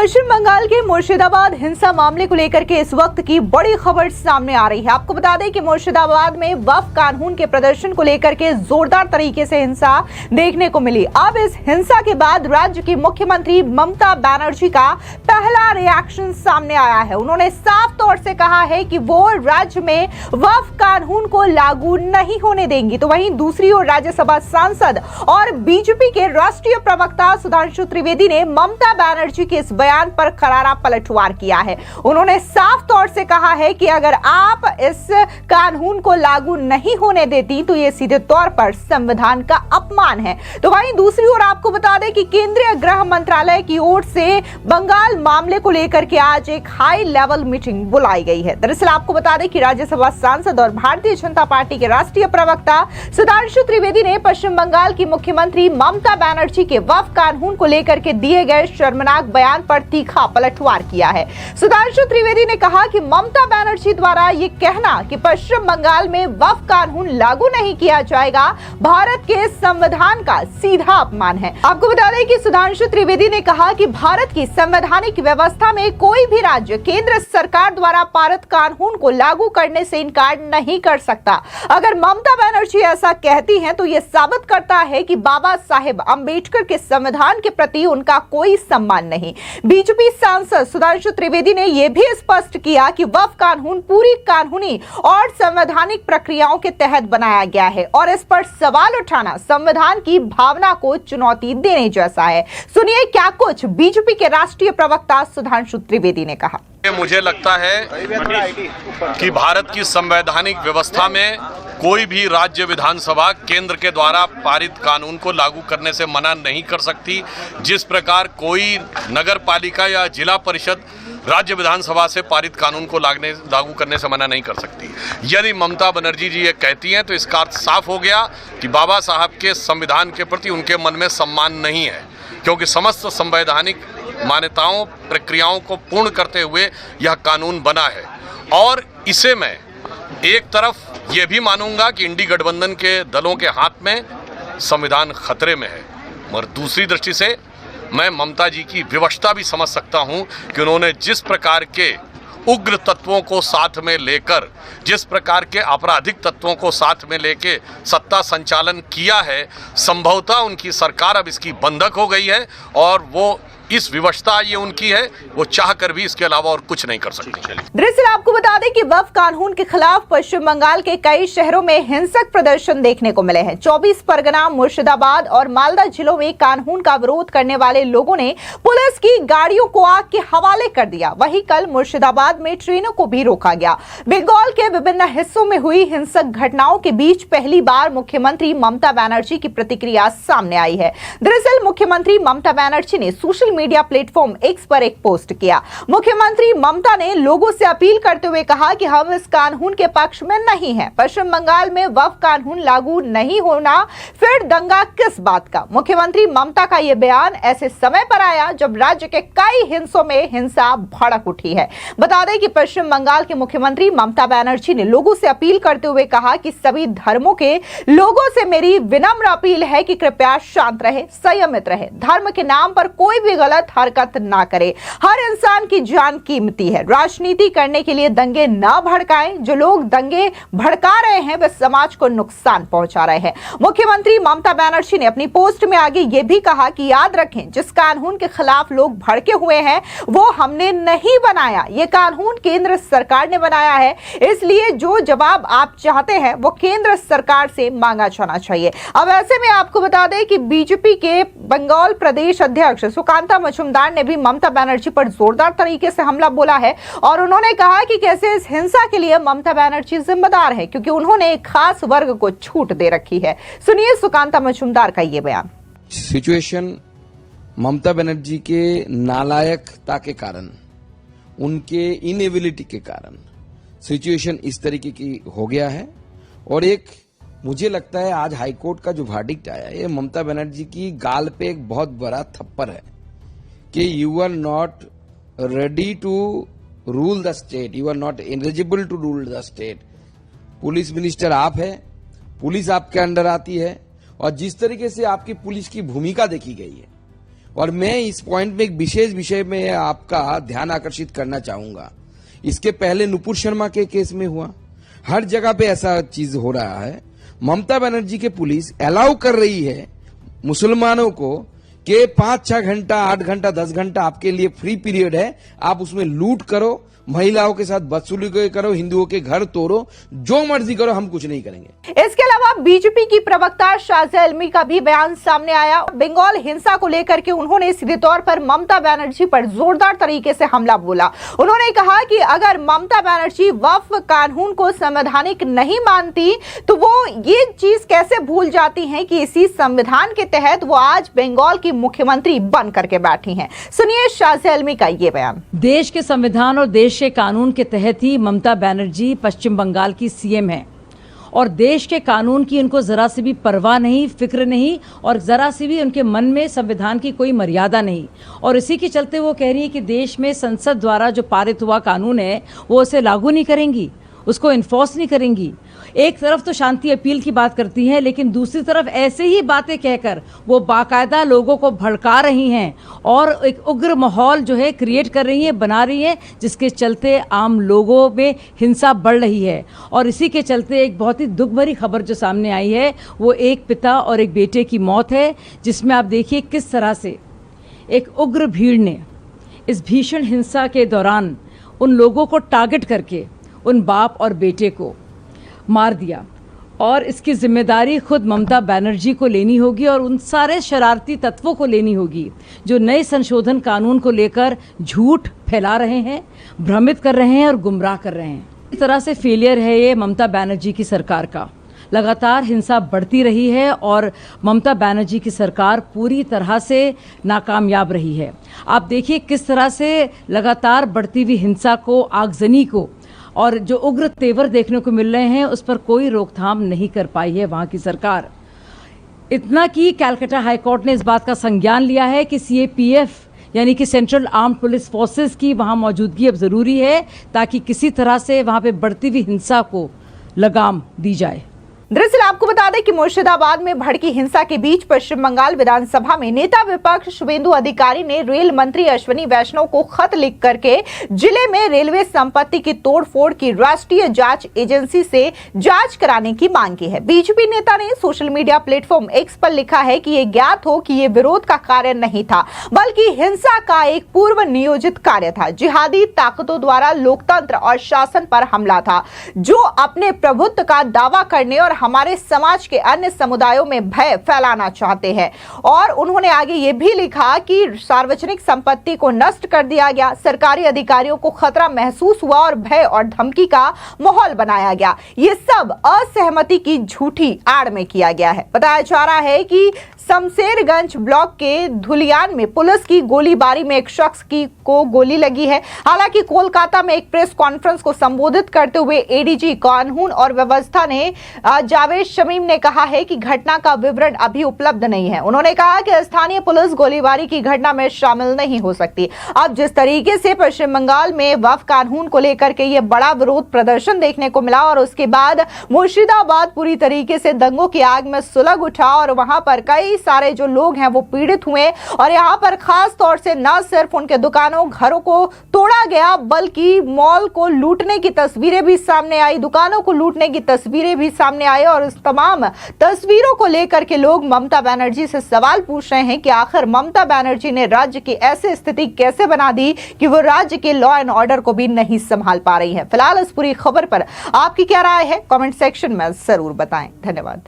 पश्चिम बंगाल के मुर्शिदाबाद हिंसा मामले को लेकर के इस वक्त की बड़ी खबर सामने आ रही है। आपको बता दें कि मुर्शिदाबाद में वक्फ कानून के प्रदर्शन को लेकर के जोरदार तरीके से हिंसा देखने को मिली। अब इस हिंसा के बाद राज्य की मुख्यमंत्री ममता बनर्जी का पहला रिएक्शन सामने आया है। उन्होंने साफ तौर से कहा है कि वो राज्य में वक्फ कानून को लागू नहीं होने देंगी। तो वहीं दूसरी ओर राज्यसभा सांसद और बीजेपी के राष्ट्रीय प्रवक्ता सुधांशु त्रिवेदी ने ममता बनर्जी के इस बयान पर करारा पलटवार किया है। उन्होंने साफ तौर से कहा है कि अगर आप इस कानून को लागू नहीं होने देती तो ये सीधे तौर पर संविधान का अपमान है। तो वहीं दूसरी ओर आपको बता दें कि केंद्रीय गृह मंत्रालय की ओर से बंगाल मामले को लेकर के आज एक हाई लेवल मीटिंग बुलाई गई है। दरअसल आपको बता दें कि राज्यसभा सांसद और भारतीय जनता पार्टी के राष्ट्रीय प्रवक्ता सुधांशु त्रिवेदी ने पश्चिम बंगाल की मुख्यमंत्री ममता बनर्जी के वक्फ कानून को लेकर के दिए गए शर्मनाक बयान पर तीखा पलटवार किया है। सुधांशु त्रिवेदी ने कहा कि ममता बनर्जी द्वारा ये कहना कि पश्चिम बंगाल में वक्फ कानून लागू नहीं किया जाएगा भारत के संविधान का सीधा अपमान है। आपको बता दें कि सुधांशु त्रिवेदी ने कहा कि भारत की संवैधानिक व्यवस्था में कोई भी राज्य केंद्र सरकार द्वारा पारित कानून को लागू करने से इनकार नहीं कर सकता। अगर ममता बनर्जी ऐसा कहती हैं तो यह साबित करता है कि बाबा साहेब अंबेडकर के संविधान के प्रति उनका कोई सम्मान नहीं। बीजेपी सांसद सुधांशु त्रिवेदी ने यह भी स्पष्ट किया कि वक्फ कानून पूरी कानूनी और संवैधानिक प्रक्रियाओं के तहत बनाया गया है और इस पर सवाल उठाना संविधान की भावना को चुनौती देने जैसा है। सुनिए क्या कुछ बीजेपी के राष्ट्रीय प्रवक्ता सुधांशु त्रिवेदी ने कहा। मुझे लगता है कि भारत की संवैधानिक व्यवस्था में कोई भी राज्य विधानसभा केंद्र के द्वारा पारित कानून को लागू करने से मना नहीं कर सकती। जिस प्रकार कोई नगर पालिका या जिला परिषद राज्य विधानसभा से पारित कानून को लागू करने से मना नहीं कर सकती। यदि ममता बनर्जी जी ये कहती हैं तो इसका अर्थ साफ हो गया कि बाबा साहब के संविधान के प्रति उनके मन में सम्मान नहीं है, क्योंकि समस्त संवैधानिक मान्यताओं प्रक्रियाओं को पूर्ण करते हुए यह कानून बना है। और इसे मैं एक तरफ ये भी मानूंगा कि इंडी गठबंधन के दलों के हाथ में संविधान खतरे में है, मगर दूसरी दृष्टि से मैं ममता जी की विवशता भी समझ सकता हूं कि उन्होंने जिस प्रकार के उग्र तत्वों को साथ में लेकर, जिस प्रकार के आपराधिक तत्वों को साथ में लेके सत्ता संचालन किया है, संभवतः उनकी सरकार अब इसकी बंधक हो गई है और वो इस विवशता ये उनकी है, वो चाह कर भी इसके अलावा और कुछ नहीं कर सकती। दरअसल आपको बता दें कि वक्फ कानून के खिलाफ पश्चिम बंगाल के कई शहरों में हिंसक प्रदर्शन देखने को मिले हैं। 24 परगना, मुर्शिदाबाद और मालदा जिलों में कानून का विरोध करने वाले लोगों ने पुलिस की गाड़ियों को आग के हवाले कर दिया। वहीं कल मुर्शिदाबाद में ट्रेनों को भी रोका गया। बंगाल के विभिन्न हिस्सों में हुई हिंसक घटनाओं के बीच पहली बार मुख्यमंत्री ममता बनर्जी की प्रतिक्रिया सामने आई है। दरअसल मुख्यमंत्री ममता बनर्जी ने सोशल मीडिया प्लेटफॉर्म एक्स पर एक पोस्ट किया। मुख्यमंत्री ममता ने लोगों से अपील करते हुए कहा कि हम इस कानून के पक्ष में नहीं हैं। पश्चिम बंगाल में वक्फ कानून लागू नहीं होना, फिर दंगा किस बात का। मुख्यमंत्री ममता का यह बयान ऐसे समय पर आया जब राज्य के कई हिस्सों में हिंसा भड़क उठी है। बता दें कि पश्चिम बंगाल के मुख्यमंत्री ममता बनर्जी ने लोगों से अपील करते हुए कहा कि सभी धर्मों के लोगों से मेरी विनम्र अपील है कि कृपया शांत रहे, संयमित रहे, धर्म के नाम पर कोई भी गलत हरकत ना करे। हर इंसान की जान कीमती है। राजनीति करने के लिए दंगे ना भड़काएं। जो लोग दंगे भड़का रहे हैं वे समाज को नुकसान पहुंचा रहे हैं। मुख्यमंत्री ममता बनर्जी ने अपनी पोस्ट में आगे ये भी कहा कि याद रखें, जिस कानून के खिलाफ लोग भड़के हुए हैं वो हमने नहीं बनाया, ये कानून केंद्र सरकार ने बनाया है। इसलिए जो जवाब आप चाहते हैं वो केंद्र सरकार से मांगा जाना चाहिए। अब ऐसे में आपको बता दें कि बीजेपी के बंगाल प्रदेश अध्यक्ष सुकांता मजूमदार ने भी ममता बनर्जी पर जोरदार तरीके से हमला बोला है और उन्होंने कहा कि कैसे इस हिंसा के लिए ममता बनर्जी जिम्मेदार है, क्योंकि उन्होंने एक खास वर्ग को छूट दे रखी है। सुनिए सुकांता मजूमदार का ये बयान। सिचुएशन ममता बनर्जी के नालायकता के कारण, उनके इनएबिलिटी के कारण सिचुएशन इस तरीके की हो गया है। और एक मुझे लगता है आज हाईकोर्ट का जो वर्डिक्ट आया है, ये ममता बनर्जी की गाल पे एक बहुत बड़ा थप्पड़ है कि you are not ready to rule the state, you are not eligible to rule the state. Police minister आप है, पुलिस आपके अंडर आती है और जिस तरीके से आपकी पुलिस की भूमिका देखी गई है और मैं इस पॉइंट में एक विशेष विषय में आपका ध्यान आकर्षित करना चाहूंगा। इसके पहले नुपुर शर्मा के केस में हुआ, हर जगह पे ऐसा चीज हो रहा है। ममता बनर्जी के पुलिस अलाउ कर रही है मुसलमानों को कि 5-6 घंटा, 8 घंटा, 10 घंटा आपके लिए फ्री पीरियड है, आप उसमें लूट करो, महिलाओं के साथ बदसलूकी करो, हिंदुओं के घर तोड़ो, जो मर्जी करो, हम कुछ नहीं करेंगे। इसके अलावा बीजेपी की प्रवक्ता शाज़िया इल्मी का भी बयान सामने आया। बंगाल हिंसा को लेकर के उन्होंने सीधे तौर पर ममता बनर्जी पर जोरदार तरीके से हमला बोला। उन्होंने कहा कि अगर ममता बनर्जी वक्फ कानून को संवैधानिक नहीं मानती तो वो ये चीज कैसे भूल जाती हैं कि इसी संविधान के तहत वो आज बंगाल की मुख्यमंत्री बन करके बैठी हैं। सुनिए शाज़िया इल्मी का ये बयान। देश के संविधान और देश के कानून के तहत ही ममता बनर्जी पश्चिम बंगाल की सीएम है और देश के कानून की उनको जरा सी भी परवाह नहीं, फिक्र नहीं और जरा सी भी उनके मन में संविधान की कोई मर्यादा नहीं। और इसी के चलते वो कह रही है कि देश में संसद द्वारा जो पारित हुआ कानून है वो उसे लागू नहीं करेंगी, उसको इन्फोर्स नहीं करेंगी। एक तरफ तो शांति अपील की बात करती हैं, लेकिन दूसरी तरफ ऐसे ही बातें कहकर वो बाकायदा लोगों को भड़का रही हैं और एक उग्र माहौल जो है क्रिएट कर रही है, बना रही है, जिसके चलते आम लोगों में हिंसा बढ़ रही है। और इसी के चलते एक बहुत ही दुख भरी खबर जो सामने आई है वो एक पिता और एक बेटे की मौत है, जिसमें आप देखिए किस तरह से एक उग्र भीड़ ने इस भीषण हिंसा के दौरान उन लोगों को टारगेट करके उन बाप और बेटे को मार दिया। और इसकी जिम्मेदारी खुद ममता बनर्जी को लेनी होगी और उन सारे शरारती तत्वों को लेनी होगी जो नए संशोधन कानून को लेकर झूठ फैला रहे हैं, भ्रमित कर रहे हैं और गुमराह कर रहे हैं। इस तरह से फेलियर है ये ममता बनर्जी की सरकार का। लगातार हिंसा बढ़ती रही है और ममता बनर्जी की सरकार पूरी तरह से नाकामयाब रही है। आप देखिए किस तरह से लगातार बढ़ती हुई हिंसा को, आगजनी को और जो उग्र तेवर देखने को मिल रहे हैं उस पर कोई रोकथाम नहीं कर पाई है वहाँ की सरकार। इतना कि कलकत्ता हाईकोर्ट ने इस बात का संज्ञान लिया है कि सीएपीएफ यानी कि सेंट्रल आर्म्ड पुलिस फोर्सेस की वहाँ मौजूदगी अब ज़रूरी है ताकि किसी तरह से वहाँ पे बढ़ती हुई हिंसा को लगाम दी जाए। दरअसल आपको बता दें कि मुर्शिदाबाद में भड़की हिंसा के बीच पश्चिम बंगाल विधानसभा में नेता विपक्ष शुभेंदु अधिकारी ने रेल मंत्री अश्विनी वैष्णव को खत लिख करके जिले में रेलवे संपत्ति की तोड़फोड़ की राष्ट्रीय जांच एजेंसी से जांच कराने की मांग की है। बीजेपी नेता ने सोशल मीडिया प्लेटफॉर्म एक्स पर लिखा है कि ये ज्ञात हो कि ये विरोध का कार्य नहीं था बल्कि हिंसा का एक पूर्व नियोजित कार्य था। जिहादी ताकतों द्वारा लोकतंत्र और शासन पर हमला था जो अपने प्रभुत्व का दावा करने और हमारे समाज के अन्य समुदायों में भय फैलाना चाहते हैं। और उन्होंने आगे ये भी लिखा कि सार्वजनिक संपत्ति को नष्ट कर दिया गया, सरकारी अधिकारियों को खतरा महसूस हुआ और भय और धमकी का माहौल बनाया गया। ये सब असहमति की झूठी आड़ में किया गया है। बताया जा रहा है कि शमशेरगंज ब्लॉक के धुलियान में पुलिस की गोलीबारी में एक शख्स को गोली लगी है। हालांकि कोलकाता में एक प्रेस कॉन्फ्रेंस को संबोधित करते हुए एडीजी कानून और व्यवस्था ने जावेद शमीम ने कहा है कि घटना का विवरण अभी उपलब्ध नहीं है। उन्होंने कहा कि स्थानीय पुलिस गोलीबारी की घटना में शामिल नहीं हो सकती। अब जिस तरीके से पश्चिम बंगाल में वक्फ कानून को लेकर के ये बड़ा विरोध प्रदर्शन देखने को मिला और उसके बाद मुर्शिदाबाद पूरी तरीके से दंगों की आग में सुलग उठा और वहां पर कई सारे जो लोग हैं वो पीड़ित हुए और यहाँ पर खास तौर से न सिर्फ उनके दुकानों, घरों को तोड़ा गया बल्कि मॉल को लूटने की तस्वीरें भी सामने आई, दुकानों को लूटने की तस्वीरें भी सामने आई। और इस तमाम तस्वीरों को लेकर के लोग ममता बनर्जी से सवाल पूछ रहे हैं कि आखिर ममता बनर्जी ने राज्य की ऐसी स्थिति कैसे बना दी कि वो राज्य के लॉ एंड ऑर्डर को भी नहीं संभाल पा रही है। फिलहाल इस पूरी खबर पर आपकी क्या राय है, कमेंट सेक्शन में जरूर बताएं। धन्यवाद।